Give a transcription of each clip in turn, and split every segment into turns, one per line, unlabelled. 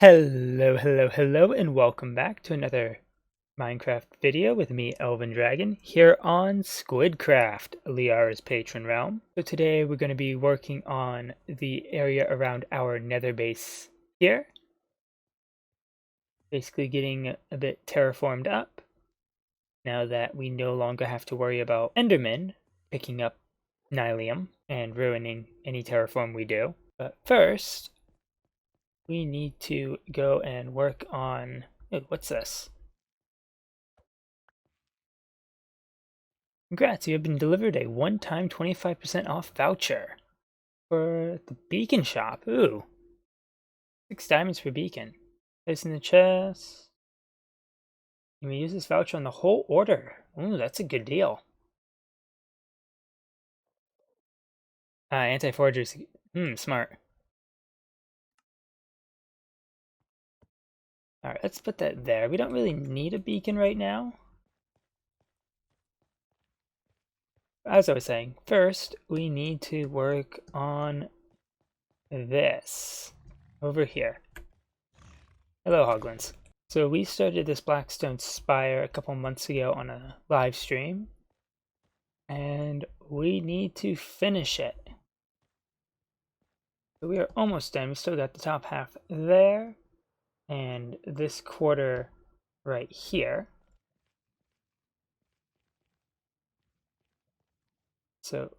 Hello, and welcome back to another Minecraft video with me, Elven Dragon, here on SQUIDcraft, Liara's patron realm. So today we're going to be working on the area around our nether base here. Basically getting a bit terraformed up, now that we no longer have to worry about endermen picking up nylium and ruining any terraform we do. But first, we need to go and work on... Oh, what's this? Congrats, you have been delivered a one-time 25% off voucher for the beacon shop. Ooh. 6 diamonds per beacon. Place in the chest. You may use this voucher on the whole order. Ooh, that's a good deal. Anti-forgers. Smart. Alright, let's put that there. We don't really need a beacon right now. As I was saying, first we need to work on this over here. Hello, Hoglins. So we started this Blackstone Spire a couple months ago on a live stream, and we need to finish it. So we are almost done. We still got the top half there, and this quarter right here. So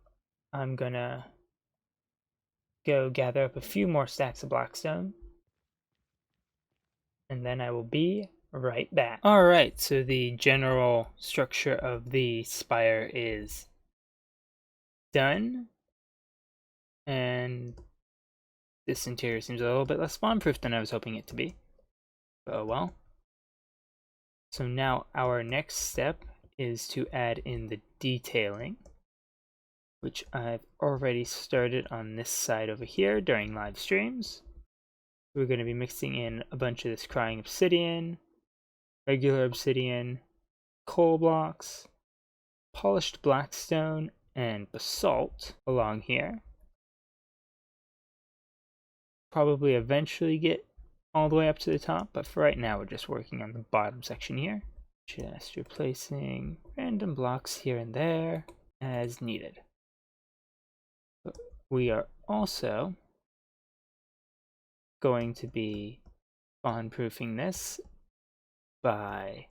I'm gonna go gather up a few more stacks of Blackstone, and then I will be right back. Alright, so the general structure of the spire is done, and this interior seems a little bit less spawn-proof than I was hoping it to be. Oh well. So now our next step is to add in the detailing, which I've already started on this side over here during live streams. We're going to be mixing in a bunch of this crying obsidian, regular obsidian, coal blocks, polished blackstone, and basalt along here. Probably eventually get all the way up to the top, but for right now we're just working on the bottom section here. Just replacing random blocks here and there as needed. But we are also going to be spawn-proofing this by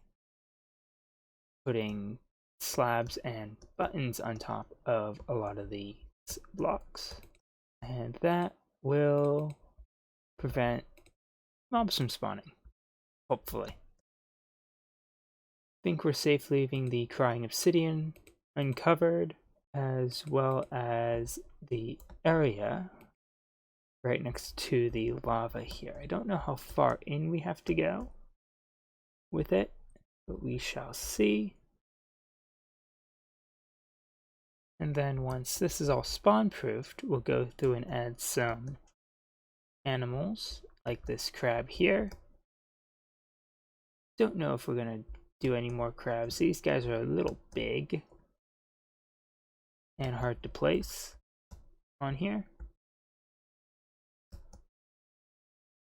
putting slabs and buttons on top of a lot of these blocks. And that will prevent mobs from spawning, hopefully. I think we're safe leaving the crying obsidian uncovered, as well as the area right next to the lava here. I don't know how far in we have to go with it, but we shall see. And then once this is all spawn-proofed, we'll go through and add some animals, like this crab here. Don't know if we're going to do any more crabs. These guys are a little big and hard to place on here.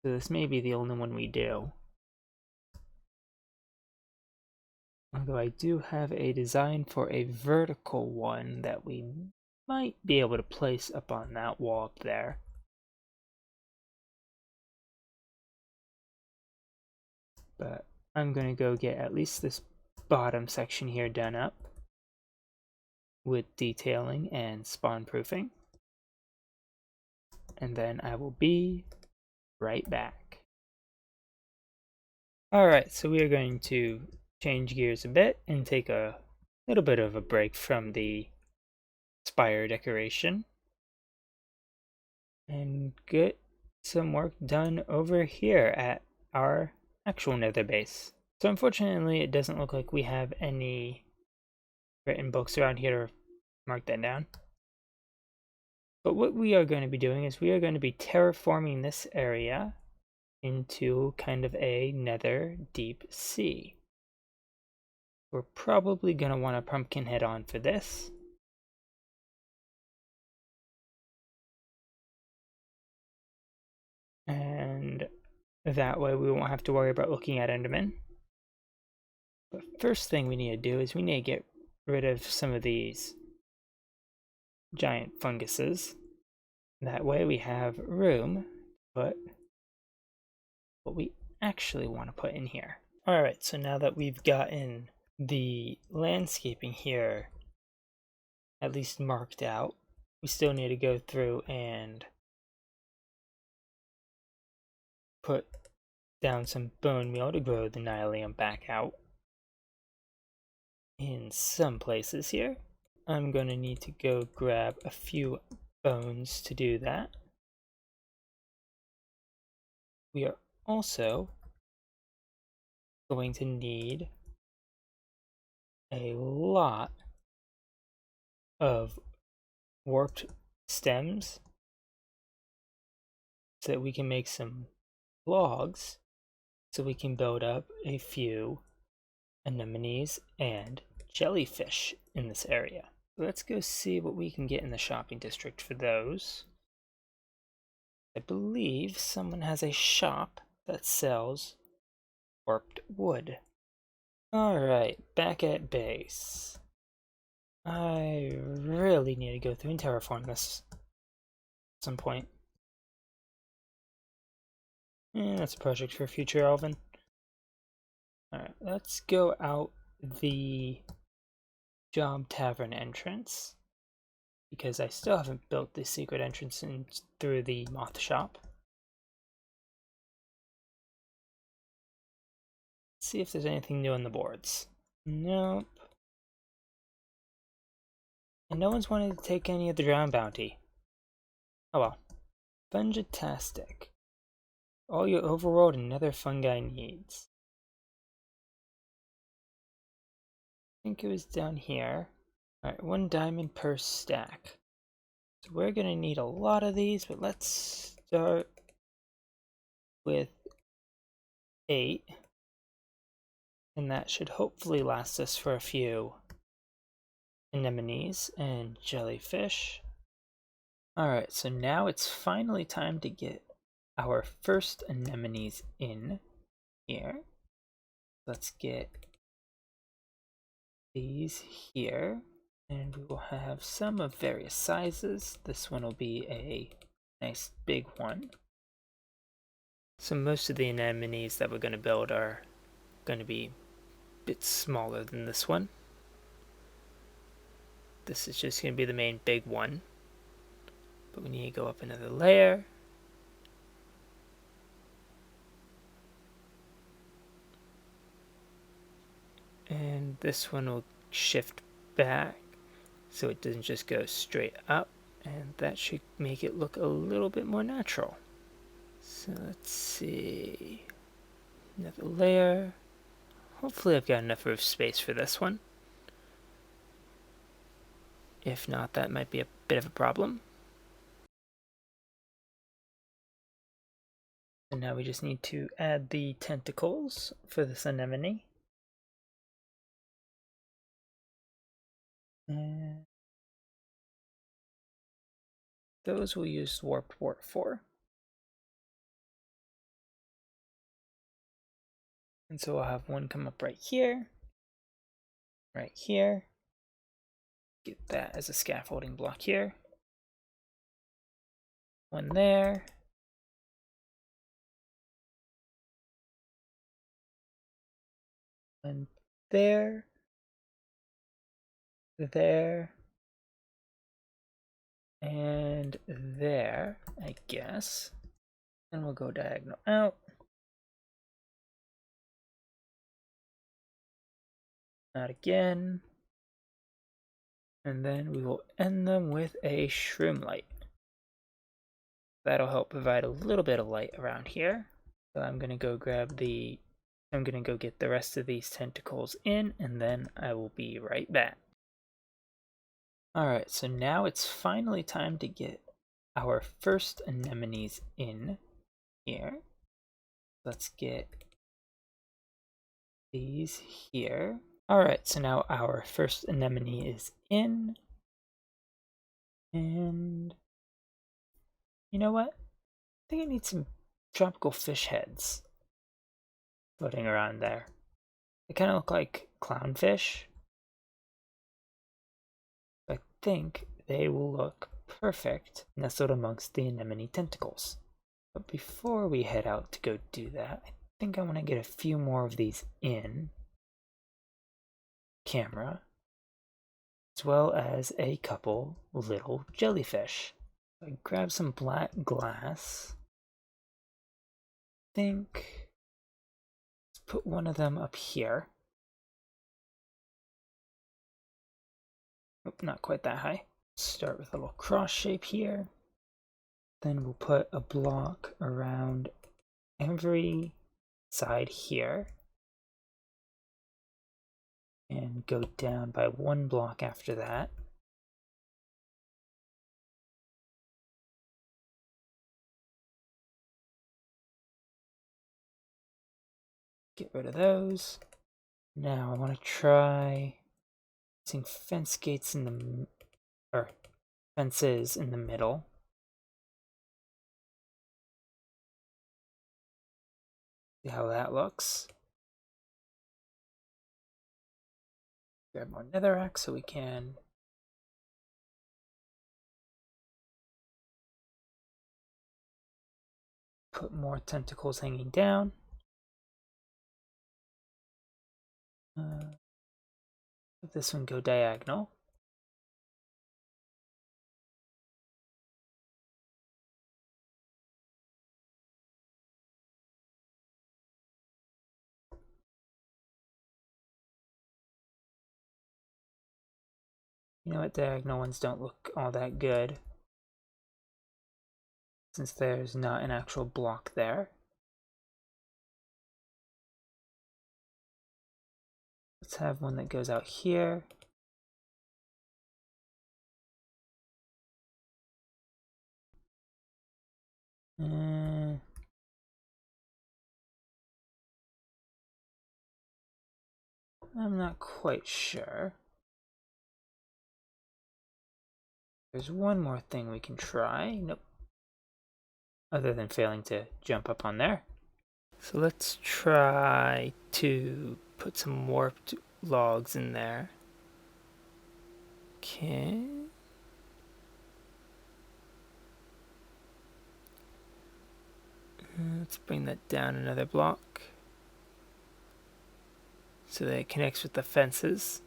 So this may be the only one we do. Although I do have a design for a vertical one that we might be able to place up on that wall up there. But I'm going to go get at least this bottom section here done up with detailing and spawn proofing. And then I will be right back. Alright, so we are going to change gears a bit and take a little bit of a break from the spire decoration and get some work done over here at our actual nether base. So unfortunately it doesn't look like we have any written books around here to mark that down. But what we are going to be doing is we are going to be terraforming this area into kind of a nether deep sea. We're probably going to want a pumpkin head on for this. And That way we won't have to worry about looking at endermen. But first thing we need to do is we need to get rid of some of these giant funguses. That way we have room to put what we actually want to put in here. Alright, so now that we've gotten the landscaping here at least marked out, we still need to go through and put down some bone meal to grow the nylium back out. In some places here, I'm going to need to go grab a few bones to do that. We are also going to need a lot of warped stems so that we can make some logs so we can build up a few anemones and jellyfish in this area. Let's go see what we can get in the shopping district for those. I believe someone has a shop that sells warped wood. Alright, back at base. I really need to go through and terraform this at some point. And that's a project for future Elvin. Alright, let's go out the job tavern entrance, because I still haven't built the secret entrance in through the moth shop. Let's see if there's anything new on the boards. Nope. And no one's wanted to take any of the drown bounty. Oh well. Fungitastic. All your overworld and nether fungi needs. I think it was down here. Alright, 1 diamond per stack. So we're gonna need a lot of these, but let's start with 8. And that should hopefully last us for a few anemones and jellyfish. Alright, so now it's finally time to get our first anemones in here. Let's get these here, and we will have some of various sizes. This one will be a nice big one. So most of the anemones that we're going to build are going to be a bit smaller than this one. This is just going to be the main big one. But we need to go up another layer. And this one will shift back so it doesn't just go straight up, and that should make it look a little bit more natural. So let's see, another layer. Hopefully I've got enough roof space for this one. If not, that might be a bit of a problem. And now we just need to add the tentacles for this anemone. And those we'll use warped warp for. And so I'll have one come up right here. Right here. Get that as a scaffolding block here. One there. One there. There. And there, I guess. And we'll go diagonal out. Not again. And then we will end them with a shroom light. That'll help provide a little bit of light around here. So I'm gonna go get the rest of these tentacles in, and then I will be right back. Alright, so now it's finally time to get our first anemones in here. Let's get these here. Alright, so now our first anemone is in. And you know what? I think I need some tropical fish heads floating around there. They kind of look like clownfish. I think they will look perfect nestled amongst the anemone tentacles. But before we head out to go do that, I think I want to get a few more of these in camera, as well as a couple little jellyfish. I grab some black glass. I think let's put one of them up here. Nope, not quite that high. Start with a little cross shape here. Then we'll put a block around every side here. And go down by one block after that. Get rid of those. Now I want to try using fence gates in the, or fences in the middle. See how that looks. Grab more netherrack so we can put more tentacles hanging down. Let this one go diagonal. You know what, diagonal ones don't look all that good, since there's not an actual block there. Let's have one that goes out here. I'm not quite sure. There's one more thing we can try. Nope. Other than failing to jump up on there. So let's try to put some warped logs in there. Okay. Let's bring that down another block so that it connects with the fences.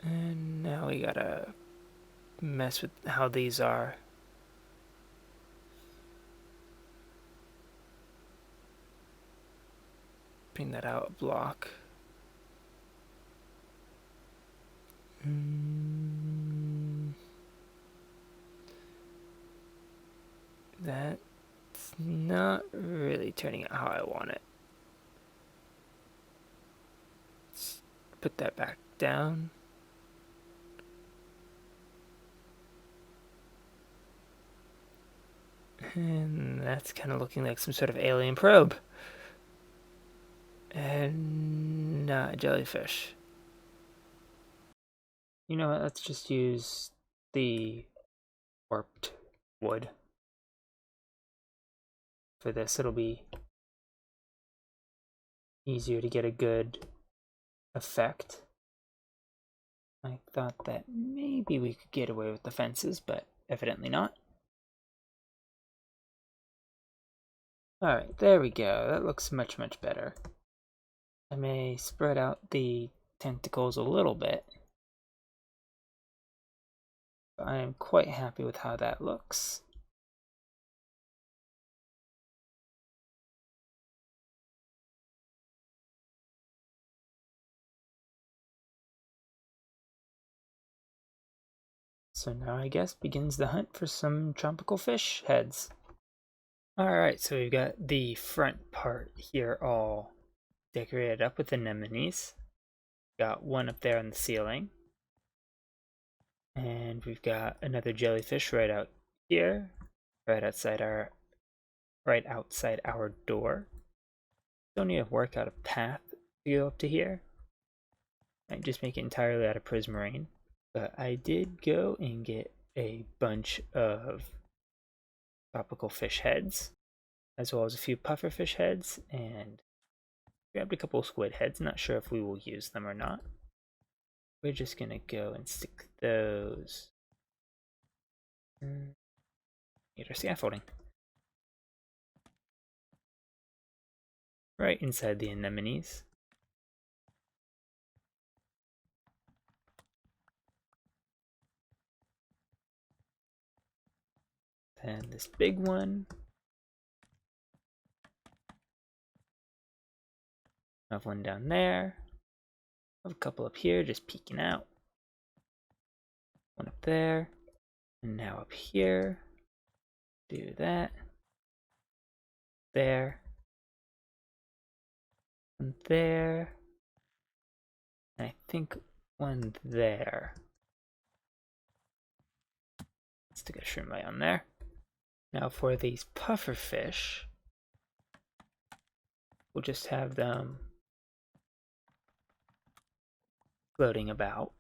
And now we gotta mess with how these are. Bring that out a block. That's not really turning out how I want it. Let's put that back down. And that's kind of looking like some sort of alien probe. And not a jellyfish. You know what, let's just use the warped wood. For this, it'll be easier to get a good effect. I thought that maybe we could get away with the fences, but evidently not. Alright, there we go. That looks much, much better. I may spread out the tentacles a little bit. But I am quite happy with how that looks. So now I guess begins the hunt for some tropical fish heads. Alright, so we've got the front part here all decorated up with anemones. Got one up there on the ceiling. And we've got another jellyfish right out here, right outside our door. Don't need to work out a path to go up to here. Might just make it entirely out of prismarine. But I did go and get a bunch of tropical fish heads, as well as a few pufferfish heads, and grabbed a couple of squid heads. Not sure if we will use them or not. We're just gonna go and stick those. Need our scaffolding. Right inside the anemones. And this big one. I have one down there. I have a couple up here just peeking out. One up there. And now up here. Do that. There. One there. And I think one there. Let's stick a shrimp eye on there. Now for these pufferfish, we'll just have them floating about.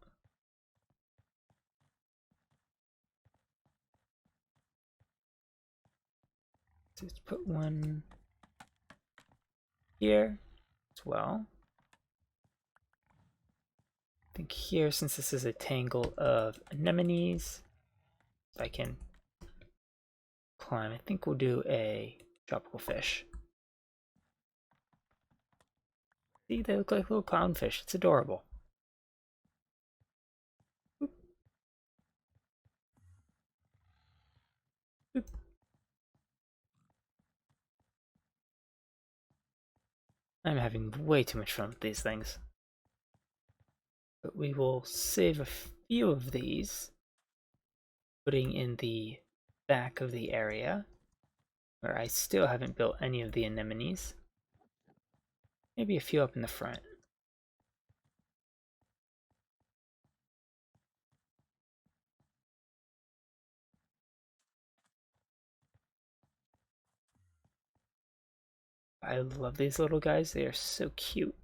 Just put one here as well. I think here, since this is a tangle of anemones, I can climb. I think we'll do a tropical fish. See, they look like little clownfish. It's adorable. Boop. Boop. I'm having way too much fun with these things. But we will save a few of these, putting in the back of the area, where I still haven't built any of the anemones. Maybe a few up in the front. I love these little guys, they are so cute.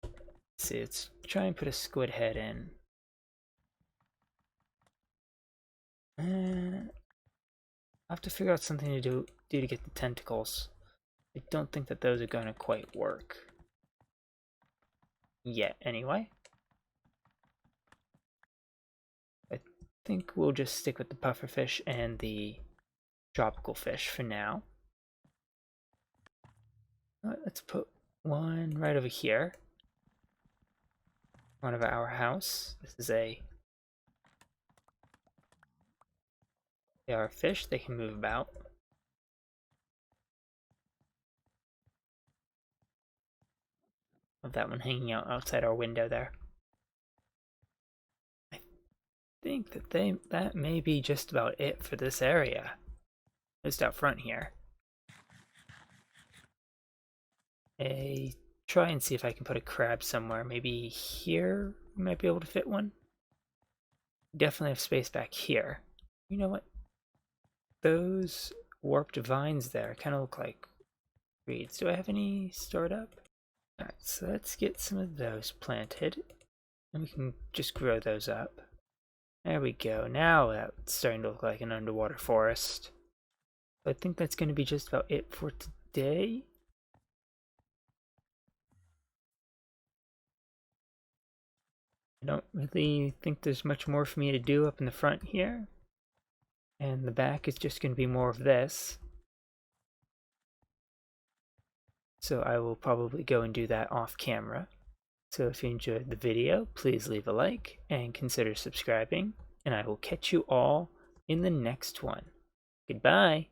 Let's see, let's try and put a squid head in. I'll have to figure out something to do to get the tentacles. I don't think that those are going to quite work yet, anyway. I think we'll just stick with the pufferfish and the tropical fish for now. Let's put one right over here. Front of our house. This is they are fish, they can move about. Of that one hanging out outside our window there. I think that that may be just about it for this area. Just out front here. Try and see if I can put a crab somewhere. Maybe here we might be able to fit one. Definitely have space back here. You know what? Those warped vines there kind of look like reeds. Do I have any stored up? Alright, so let's get some of those planted. And we can just grow those up. There we go. Now that's starting to look like an underwater forest. I think that's going to be just about it for today. I don't really think there's much more for me to do up in the front here. And the back is just going to be more of this. So I will probably go and do that off camera. So if you enjoyed the video, please leave a like and consider subscribing. And I will catch you all in the next one. Goodbye.